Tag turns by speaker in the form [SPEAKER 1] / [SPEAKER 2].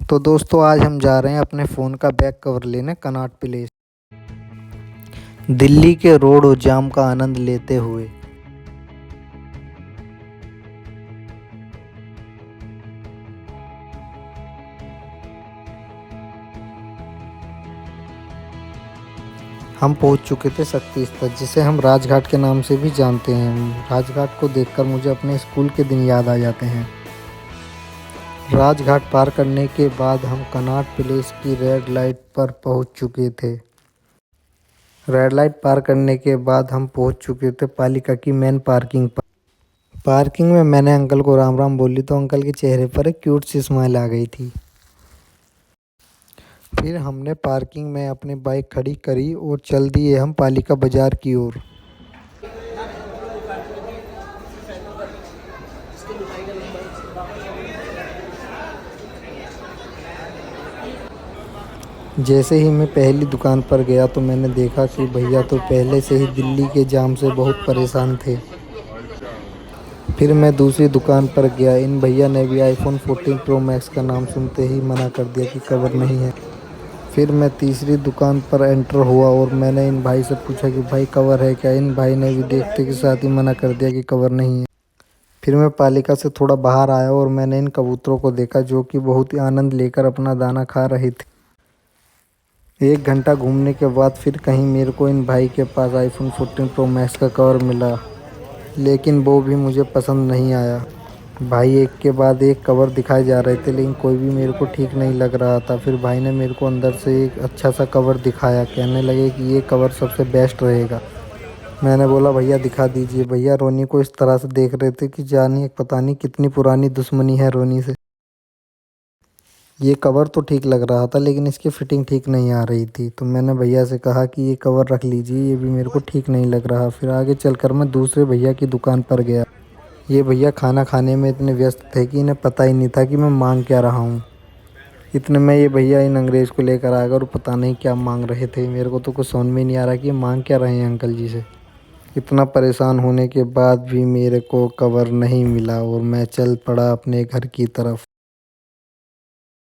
[SPEAKER 1] तो दोस्तों आज हम जा रहे हैं अपने फ़ोन का बैक कवर लेने कनॉट प्लेस। दिल्ली के रोड और जाम का आनंद लेते हुए हम पहुंच चुके थे शक्ति स्थल, जिसे हम राजघाट के नाम से भी जानते हैं। राजघाट को देखकर मुझे अपने स्कूल के दिन याद आ जाते हैं। राजघाट पार करने के बाद हम कनॉट प्लेस की रेड लाइट पर पहुंच चुके थे। रेड लाइट पार करने के बाद हम पहुंच चुके थे पालिका की मेन पार्किंग पर। पार्किंग में मैंने अंकल को राम राम बोली तो अंकल के चेहरे पर एक क्यूट सी स्माइल आ गई थी। फिर हमने पार्किंग में अपनी बाइक खड़ी करी और चल दिए हम पालिका बाजार की ओर। जैसे ही मैं पहली दुकान पर गया तो मैंने देखा कि भैया तो पहले से ही दिल्ली के जाम से बहुत परेशान थे। फिर मैं दूसरी दुकान पर गया। इन भैया ने भी आईफोन 14 प्रो मैक्स का नाम सुनते ही मना कर दिया कि कवर नहीं है। फिर मैं तीसरी दुकान पर एंटर हुआ और मैंने इन भाई से पूछा कि भाई कवर है क्या। इन भाई ने भी देखते के साथ ही मना कर दिया कि कवर नहीं है। फिर मैं पालिका से थोड़ा बाहर आया और मैंने इन कबूतरों को देखा जो कि बहुत ही आनंद लेकर अपना दाना खा रहे थे। 1 घंटा घूमने के बाद फिर कहीं मेरे को इन भाई के पास आईफोन 14 प्रो मैक्स का कवर मिला, लेकिन वो भी मुझे पसंद नहीं आया। भाई एक के बाद एक कवर दिखाए जा रहे थे, लेकिन कोई भी मेरे को ठीक नहीं लग रहा था। फिर भाई ने मेरे को अंदर से एक अच्छा सा कवर दिखाया, कहने लगे कि ये कवर सबसे बेस्ट रहेगा। मैंने बोला भैया दिखा दीजिए। भैया रोनी को इस तरह से देख रहे थे कि जानिए पता नहीं कितनी पुरानी दुश्मनी है रोनी से। ये कवर तो ठीक लग रहा था, लेकिन इसकी फ़िटिंग ठीक नहीं आ रही थी। तो मैंने भैया से कहा कि ये कवर रख लीजिए, ये भी मेरे को ठीक नहीं लग रहा। फिर आगे चलकर मैं दूसरे भैया की दुकान पर गया। ये भैया खाना खाने में इतने व्यस्त थे कि इन्हें पता ही नहीं था कि मैं मांग क्या रहा हूँ। इतने में ये भैया इन अंग्रेज़ को लेकर आ गए और पता नहीं क्या मांग रहे थे। मेरे को तो कुछ समझ में नहीं आ रहा कि ये मांग क्या रहे हैं अंकल जी से। इतना परेशान होने के बाद भी मेरे को कवर नहीं मिला और मैं चल पड़ा अपने घर की तरफ।